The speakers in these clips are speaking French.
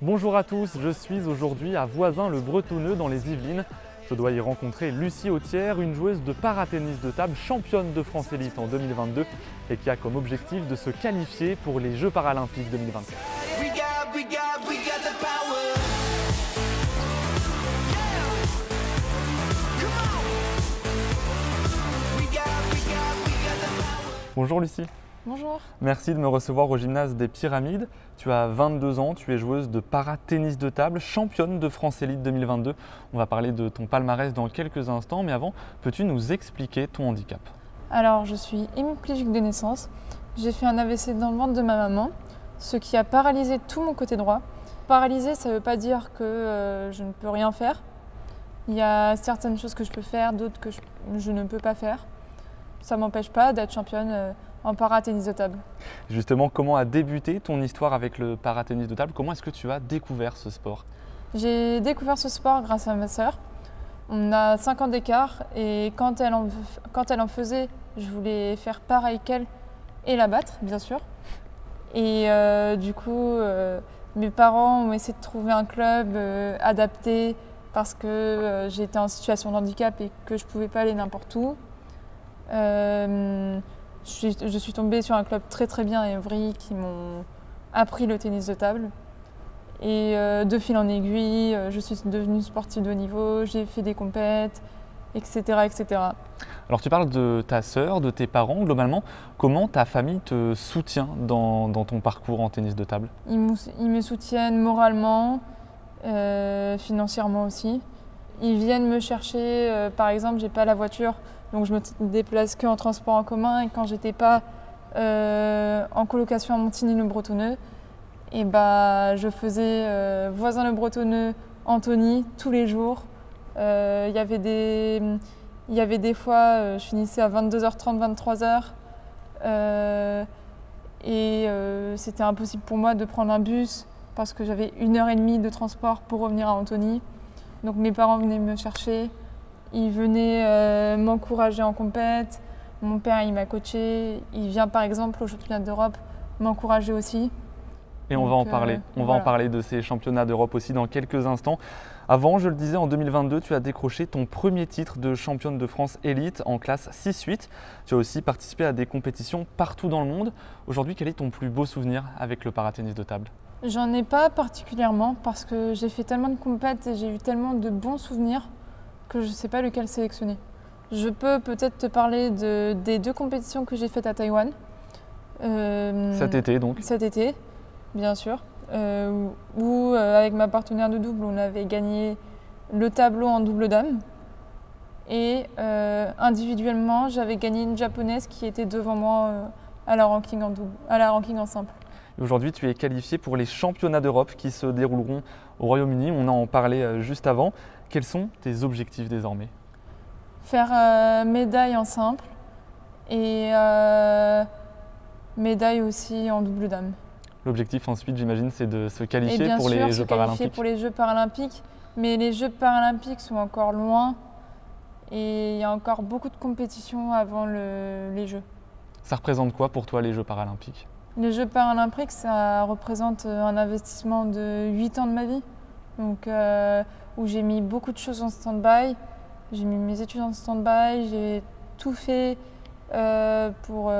Bonjour à tous, je suis aujourd'hui à Voisins-le-Bretonneux dans les Yvelines. Je dois y rencontrer Lucie Autière, une joueuse de paratennis de table, championne de France Élite en 2022 et qui a comme objectif de se qualifier pour les Jeux Paralympiques 2024. Bonjour Lucie. Bonjour. Merci de me recevoir au gymnase des Pyramides. Tu as 22 ans, tu es joueuse de para-tennis de table, championne de France Élite 2022. On va parler de ton palmarès dans quelques instants, mais avant, peux-tu nous expliquer ton handicap? Alors, je suis hémiplégique de naissance. J'ai fait un AVC dans le ventre de ma maman, ce qui a paralysé tout mon côté droit. Paralysé, ça ne veut pas dire que je ne peux rien faire. Il y a certaines choses que je peux faire, d'autres que je ne peux pas faire. Ça ne m'empêche pas d'être championne en para-tennis de table. Justement, comment a débuté ton histoire avec le para-tennis de table? Comment est-ce que tu as découvert ce sport? J'ai découvert ce sport grâce à ma sœur. On a 5 ans d'écart et quand elle en faisait, je voulais faire pareil qu'elle et la battre, bien sûr. Et du coup, mes parents ont essayé de trouver un club adapté parce que j'étais en situation de handicap et que je ne pouvais pas aller n'importe où. Je suis tombée sur un club très bien à Évry qui m'ont appris le tennis de table. Et de fil en aiguille, je suis devenue sportive de haut niveau, j'ai fait des compètes, etc., etc. Alors tu parles de ta sœur, de tes parents. Globalement, comment ta famille te soutient dans ton parcours en tennis de table? Ils me soutiennent moralement, financièrement aussi. Ils viennent me chercher, par exemple, j'ai pas la voiture, donc je me déplace qu'en transport en commun. Et quand j'étais pas en colocation à Montigny-le-Bretonneux, et je faisais Voisins-le-Bretonneux, Antony, tous les jours. Il y avait des fois, je finissais à 22h30, 23h. C'était impossible pour moi de prendre un bus parce que j'avais 1h30 de transport pour revenir à Antony. Donc mes parents venaient me chercher, ils venaient m'encourager en compète. Mon père, il m'a coaché. Il vient par exemple au championnat d'Europe m'encourager aussi. Et on va en parler. On va en parler de ces championnats d'Europe aussi dans quelques instants. Avant, je le disais, en 2022, tu as décroché ton premier titre de championne de France élite en classe 6-8. Tu as aussi participé à des compétitions partout dans le monde. Aujourd'hui, quel est ton plus beau souvenir avec le paratennis de table? J'en ai pas particulièrement parce que j'ai fait tellement de compètes et j'ai eu tellement de bons souvenirs que je ne sais pas lequel sélectionner. Je peux peut-être te parler des 2 compétitions que j'ai faites à Taïwan. Cet été donc? Cet été. Bien sûr, où avec ma partenaire de double, on avait gagné le tableau en double dame. Et individuellement, j'avais gagné une japonaise qui était devant moi à la ranking en simple. Aujourd'hui, tu es qualifiée pour les championnats d'Europe qui se dérouleront au Royaume-Uni. On en parlait juste avant. Quels sont tes objectifs désormais? Faire médaille en simple et médaille aussi en double dame. L'objectif ensuite, j'imagine, c'est de se qualifier pour les Jeux Paralympiques. Pour les Jeux Paralympiques, mais les Jeux Paralympiques sont encore loin et il y a encore beaucoup de compétitions avant les Jeux. Ça représente quoi pour toi les Jeux Paralympiques? Les Jeux Paralympiques, ça représente un investissement de 8 ans de ma vie, donc, où j'ai mis beaucoup de choses en stand-by. J'ai mis mes études en stand-by, j'ai tout fait pour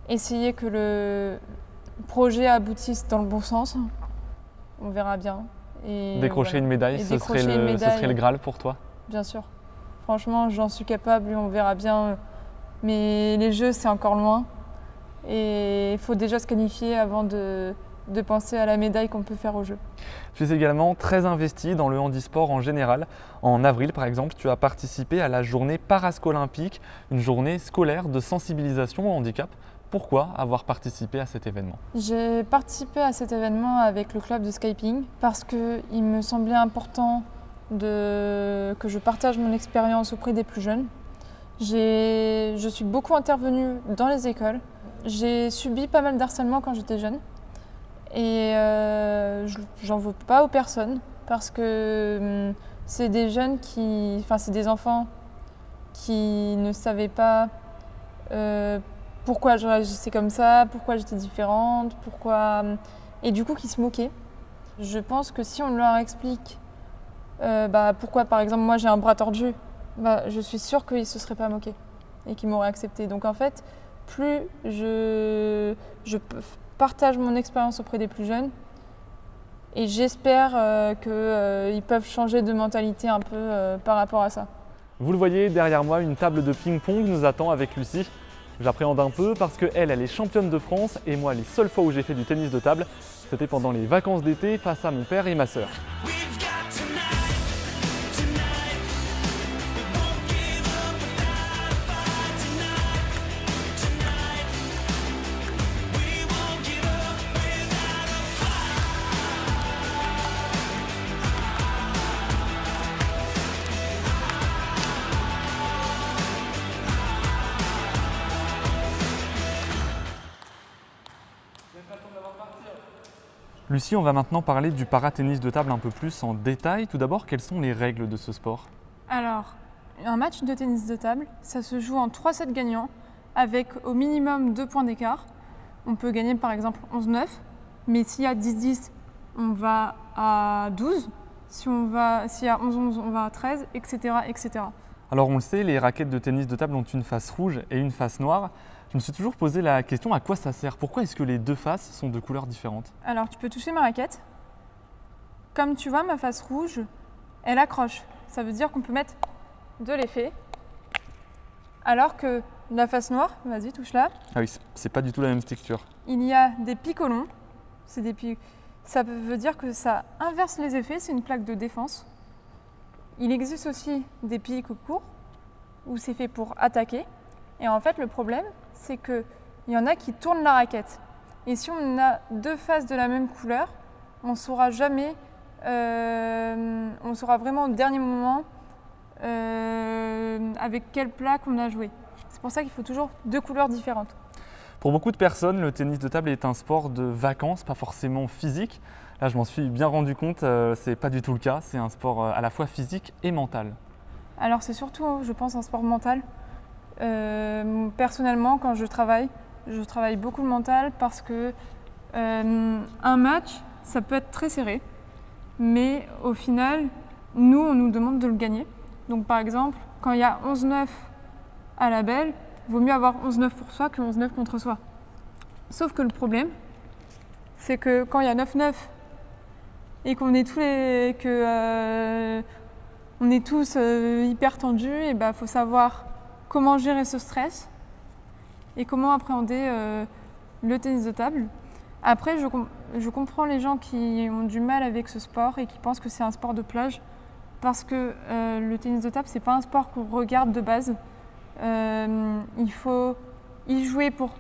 essayer que le projet aboutisse dans le bon sens. On verra bien. Et décrocher une médaille, ce serait le Graal pour toi? Bien sûr. Franchement, j'en suis capable, on verra bien. Mais les Jeux, c'est encore loin. Et il faut déjà se qualifier avant de penser à la médaille qu'on peut faire aux Jeux. Tu es également très investie dans le handisport en général. En avril, par exemple, tu as participé à la journée parascolympique, une journée scolaire de sensibilisation au handicap. Pourquoi avoir participé à cet événement? J'ai participé à cet événement avec le club de Skyping parce qu'il me semblait important que je partage mon expérience auprès des plus jeunes. Je suis beaucoup intervenue dans les écoles. J'ai subi pas mal d'harcèlement quand j'étais jeune et j'en veux pas aux personnes parce que c'est des jeunes c'est des enfants qui ne savaient pas pourquoi je réagissais comme ça, pourquoi j'étais différente, pourquoi et du coup qui se moquaient. Je pense que si on leur explique pourquoi par exemple moi j'ai un bras tordu, je suis sûre qu'ils ne se seraient pas moqués et qu'ils m'auraient accepté. Donc en fait, plus je partage mon expérience auprès des plus jeunes, et j'espère qu'ils peuvent changer de mentalité un peu par rapport à ça. Vous le voyez, derrière moi, une table de ping-pong nous attend avec Lucie. J'appréhende un peu parce qu'elle est championne de France et moi, les seules fois où j'ai fait du tennis de table, c'était pendant les vacances d'été face à mon père et ma sœur. Lucie, on va maintenant parler du para-tennis de table un peu plus en détail. Tout d'abord, quelles sont les règles de ce sport? Alors, un match de tennis de table, ça se joue en 3 sets gagnants avec au minimum 2 points d'écart. On peut gagner par exemple 11-9, mais s'il y a 10-10, on va à 12. S'il y a 11-11, on va à 13, etc., etc. Alors on le sait, les raquettes de tennis de table ont une face rouge et une face noire. Je me suis toujours posé la question à quoi ça sert? Pourquoi est-ce que les deux faces sont de couleurs différentes? Alors tu peux toucher ma raquette. Comme tu vois, ma face rouge, elle accroche. Ça veut dire qu'on peut mettre de l'effet. Alors que la face noire, vas-y, touche-la. Ah oui, c'est pas du tout la même texture. Il y a des pics au long. Ça veut dire que ça inverse les effets, c'est une plaque de défense. Il existe aussi des pics au court, où c'est fait pour attaquer. Et en fait, le problème, c'est qu'il y en a qui tournent la raquette. Et si on a 2 faces de la même couleur, on ne saura jamais, on saura vraiment au dernier moment avec quelle plaque on a joué. C'est pour ça qu'il faut toujours 2 couleurs différentes. Pour beaucoup de personnes, le tennis de table est un sport de vacances, pas forcément physique. Là, je m'en suis bien rendu compte, c'est pas du tout le cas. C'est un sport à la fois physique et mental. Alors c'est surtout, je pense, un sport mental. Personnellement, quand je travaille beaucoup le mental parce que un match, ça peut être très serré, mais au final, on nous demande de le gagner. Donc par exemple, quand il y a 11-9 à la belle, il vaut mieux avoir 11-9 pour soi que 11-9 contre soi. Sauf que le problème, c'est que quand il y a 9-9 et qu'on est tous hyper tendus, et faut savoir comment gérer ce stress et comment appréhender le tennis de table. Après, je comprends les gens qui ont du mal avec ce sport et qui pensent que c'est un sport de plage parce que le tennis de table, c'est pas un sport qu'on regarde de base. Il faut y jouer pour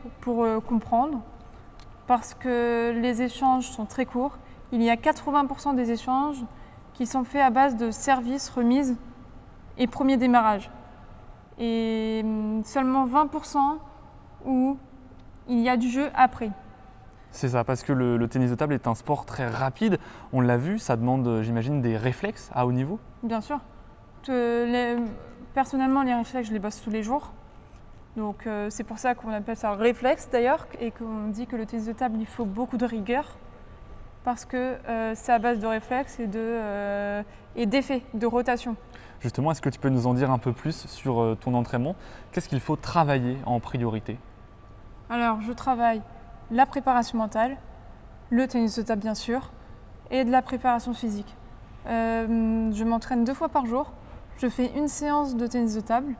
comprendre parce que les échanges sont très courts. Il y a 80% des échanges qui sont faits à base de service, remise et premier démarrage. Et seulement 20% où il y a du jeu après. C'est ça, parce que le tennis de table est un sport très rapide. On l'a vu, ça demande, j'imagine, des réflexes à haut niveau. Bien sûr. Personnellement, les réflexes, je les bosse tous les jours. Donc c'est pour ça qu'on appelle ça réflexe d'ailleurs et qu'on dit que le tennis de table, il faut beaucoup de rigueur parce que c'est à base de réflexes et d'effets, de rotation. Justement, est-ce que tu peux nous en dire un peu plus sur ton entraînement? Qu'est-ce qu'il faut travailler en priorité? Alors, je travaille la préparation mentale, le tennis de table bien sûr, et de la préparation physique. Je m'entraîne 2 fois par jour. Je fais une séance de tennis de table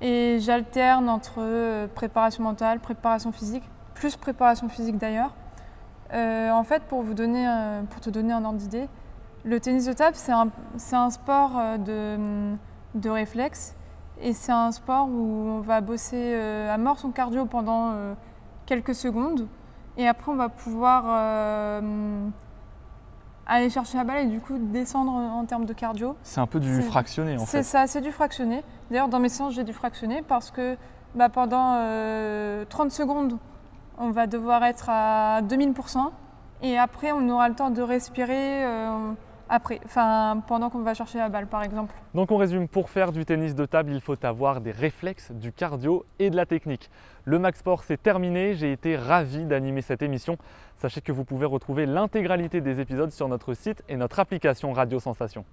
et j'alterne entre préparation mentale, préparation physique, plus préparation physique d'ailleurs. En fait, pour te donner un ordre d'idée, le tennis de table, c'est un sport de réflexe et c'est un sport où on va bosser à mort son cardio pendant quelques secondes et après on va pouvoir aller chercher la balle et du coup descendre en termes de cardio. C'est un peu du fractionné en fait. C'est ça, c'est du fractionné. D'ailleurs dans mes séances j'ai du fractionné parce que pendant 30 secondes on va devoir être à 2000% et après on aura le temps de respirer après, pendant qu'on va chercher la balle par exemple. Donc on résume, pour faire du tennis de table, il faut avoir des réflexes, du cardio et de la technique. Le Max Sport, c'est terminé, j'ai été ravi d'animer cette émission. Sachez que vous pouvez retrouver l'intégralité des épisodes sur notre site et notre application Radio Sensation.